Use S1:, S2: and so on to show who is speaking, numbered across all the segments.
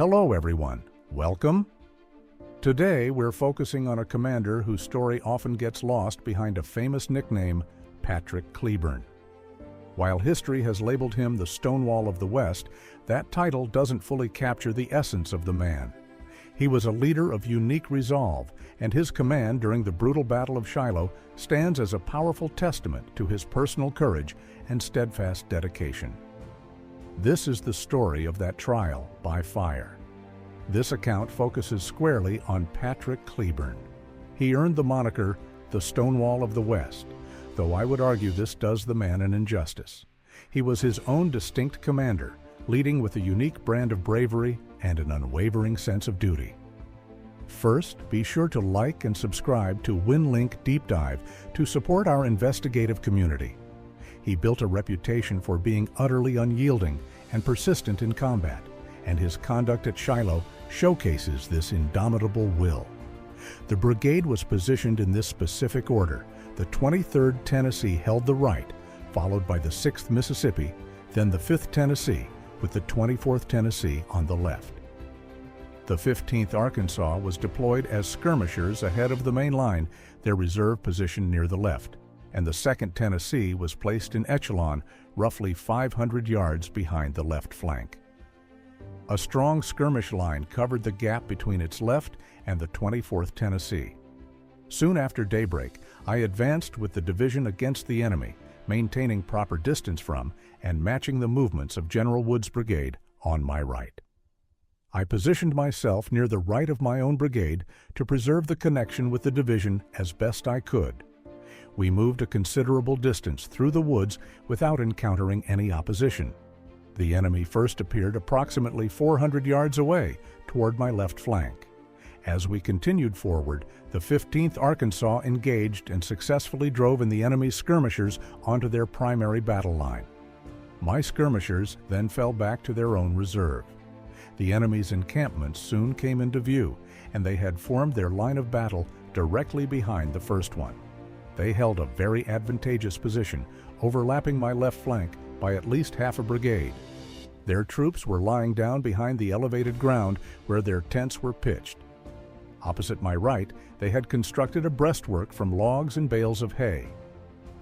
S1: Hello everyone, welcome. Today we're focusing on a commander whose story often gets lost behind a famous nickname, Patrick Cleburne. While history has labeled him the Stonewall of the West, that title doesn't fully capture the essence of the man. He was a leader of unique resolve, and his command during the brutal Battle of Shiloh stands as a powerful testament to his personal courage and steadfast dedication. This is the story of that trial by fire. This account focuses squarely on Patrick Cleburne. He earned the moniker, the Stonewall of the West, though I would argue this does the man an injustice. He was his own distinct commander, leading with a unique brand of bravery and an unwavering sense of duty. First, be sure to like and subscribe to WinLink Deep Dive to support our investigative community. He built a reputation for being utterly unyielding and persistent in combat, and his conduct at Shiloh showcases this indomitable will. The brigade was positioned in this specific order. The 23rd Tennessee held the right, followed by the 6th Mississippi, then the 5th Tennessee, with the 24th Tennessee on the left. The 15th Arkansas was deployed as skirmishers ahead of the main line, their reserve position near the left, and the 2nd Tennessee was placed in echelon roughly 500 yards behind the left flank. A strong skirmish line covered the gap between its left and the 24th Tennessee. Soon after daybreak, I advanced with the division against the enemy, maintaining proper distance from and matching the movements of General Wood's brigade on my right. I positioned myself near the right of my own brigade to preserve the connection with the division as best I could. We moved a considerable distance through the woods without encountering any opposition. The enemy first appeared approximately 400 yards away toward my left flank. As we continued forward, the 15th Arkansas engaged and successfully drove in the enemy's skirmishers onto their primary battle line. My skirmishers then fell back to their own reserve. The enemy's encampments soon came into view, and they had formed their line of battle directly behind the first one. They held a very advantageous position, overlapping my left flank by at least half a brigade. Their troops were lying down behind the elevated ground where their tents were pitched. Opposite my right, they had constructed a breastwork from logs and bales of hay.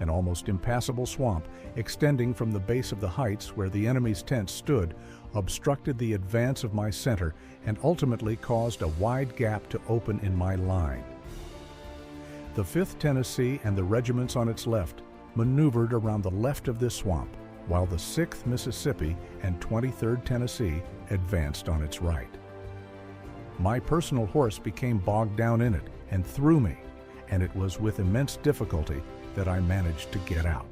S1: An almost impassable swamp, extending from the base of the heights where the enemy's tents stood, obstructed the advance of my center and ultimately caused a wide gap to open in my line. The 5th Tennessee and the regiments on its left maneuvered around the left of this swamp, while the 6th Mississippi and 23rd Tennessee advanced on its right. My personal horse became bogged down in it and threw me, and it was with immense difficulty that I managed to get out.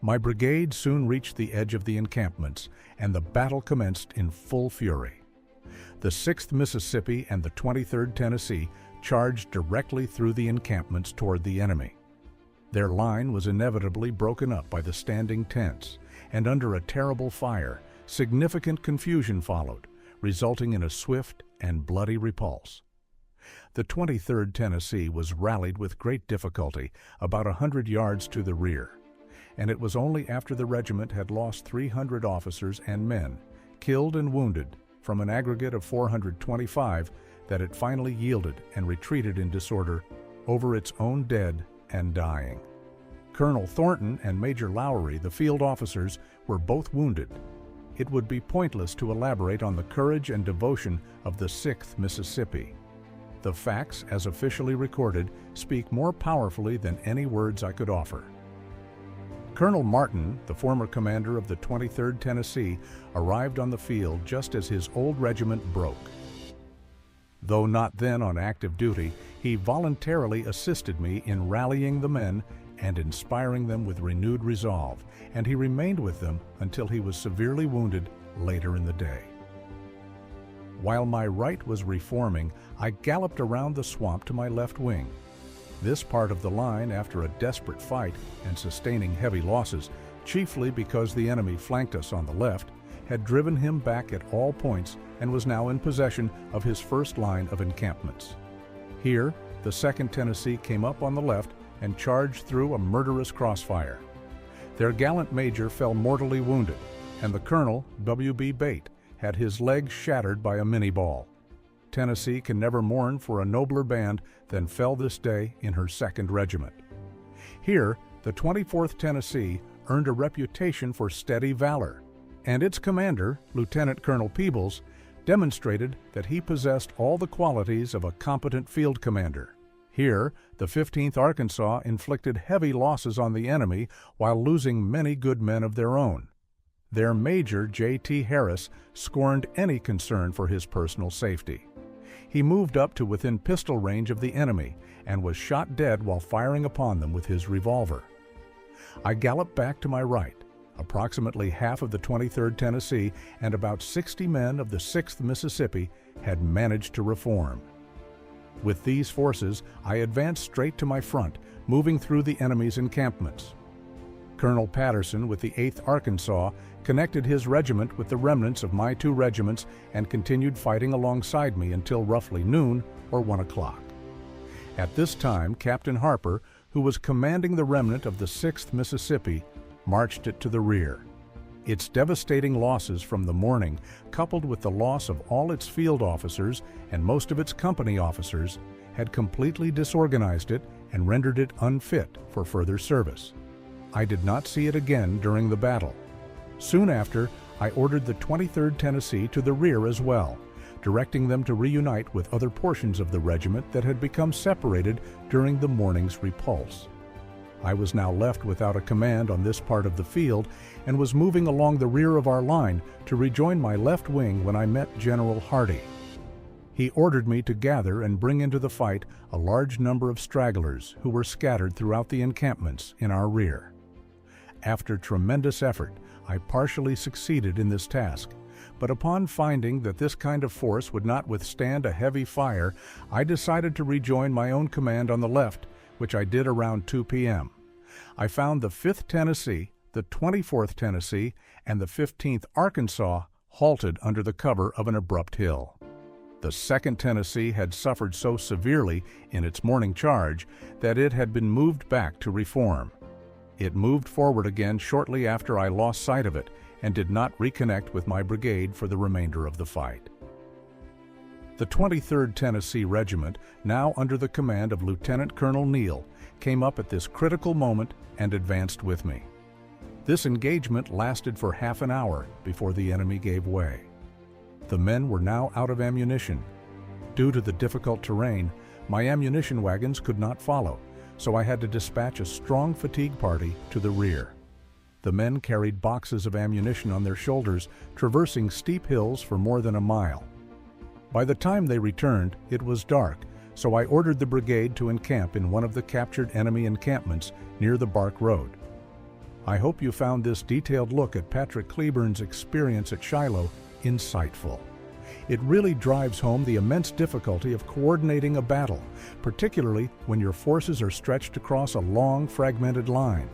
S1: My brigade soon reached the edge of the encampments, and the battle commenced in full fury. The 6th Mississippi and the 23rd Tennessee charged directly through the encampments toward the enemy. Their line was inevitably broken up by the standing tents, and under a terrible fire, significant confusion followed, resulting in a swift and bloody repulse. The 23rd Tennessee was rallied with great difficulty about 100 yards to the rear, and it was only after the regiment had lost 300 officers and men, killed and wounded, from an aggregate of 425, that it finally yielded and retreated in disorder over its own dead and dying. Colonel Thornton and Major Lowry, the field officers, were both wounded. It would be pointless to elaborate on the courage and devotion of the 6th Mississippi. The facts, as officially recorded, speak more powerfully than any words I could offer. Colonel Martin, the former commander of the 23rd Tennessee, arrived on the field just as his old regiment broke. Though not then on active duty, he voluntarily assisted me in rallying the men and inspiring them with renewed resolve, and he remained with them until he was severely wounded later in the day. While my right was reforming, I galloped around the swamp to my left wing. This part of the line, after a desperate fight and sustaining heavy losses, chiefly because the enemy flanked us on the left, had driven him back at all points and was now in possession of his first line of encampments. Here, the 2nd Tennessee came up on the left and charged through a murderous crossfire. Their gallant major fell mortally wounded, and the colonel, W.B. Bate, had his leg shattered by a minie-ball. Tennessee can never mourn for a nobler band than fell this day in her 2nd Regiment. Here, the 24th Tennessee earned a reputation for steady valor, and its commander, Lieutenant Colonel Peebles, demonstrated that he possessed all the qualities of a competent field commander. Here, the 15th Arkansas inflicted heavy losses on the enemy while losing many good men of their own. Their Major, J.T. Harris, scorned any concern for his personal safety. He moved up to within pistol range of the enemy and was shot dead while firing upon them with his revolver. I galloped back to my right. Approximately half of the 23rd Tennessee and about 60 men of the 6th Mississippi had managed to reform. With these forces, I advanced straight to my front, moving through the enemy's encampments. Colonel Patterson with the 8th Arkansas connected his regiment with the remnants of my 2 regiments and continued fighting alongside me until roughly noon or 1 o'clock. At this time, Captain Harper, who was commanding the remnant of the 6th Mississippi, marched it to the rear. Its devastating losses from the morning, coupled with the loss of all its field officers and most of its company officers, had completely disorganized it and rendered it unfit for further service. I did not see it again during the battle. Soon after, I ordered the 23rd Tennessee to the rear as well, directing them to reunite with other portions of the regiment that had become separated during the morning's repulse. I was now left without a command on this part of the field and was moving along the rear of our line to rejoin my left wing when I met General Hardee. He ordered me to gather and bring into the fight a large number of stragglers who were scattered throughout the encampments in our rear. After tremendous effort, I partially succeeded in this task, but upon finding that this kind of force would not withstand a heavy fire, I decided to rejoin my own command on the left, which I did around 2 p.m. I found the 5th Tennessee, the 24th Tennessee, and the 15th Arkansas halted under the cover of an abrupt hill. The 2nd Tennessee had suffered so severely in its morning charge that it had been moved back to reform. It moved forward again shortly after I lost sight of it and did not reconnect with my brigade for the remainder of the fight. The 23rd Tennessee Regiment, now under the command of Lieutenant Colonel Neal, came up at this critical moment and advanced with me. This engagement lasted for half an hour before the enemy gave way. The men were now out of ammunition. Due to the difficult terrain, my ammunition wagons could not follow, so I had to dispatch a strong fatigue party to the rear. The men carried boxes of ammunition on their shoulders, traversing steep hills for more than a mile. By the time they returned, it was dark, so I ordered the brigade to encamp in one of the captured enemy encampments near the Bark Road. I hope you found this detailed look at Patrick Cleburne's experience at Shiloh insightful. It really drives home the immense difficulty of coordinating a battle, particularly when your forces are stretched across a long, fragmented line.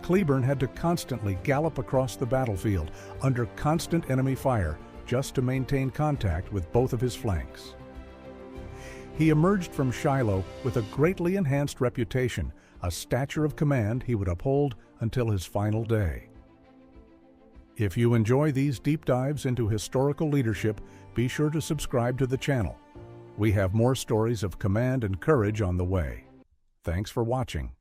S1: Cleburne had to constantly gallop across the battlefield under constant enemy fire just to maintain contact with both of his flanks. He emerged from Shiloh with a greatly enhanced reputation, a stature of command he would uphold until his final day. If you enjoy these deep dives into historical leadership, be sure to subscribe to the channel. We have more stories of command and courage on the way. Thanks for watching.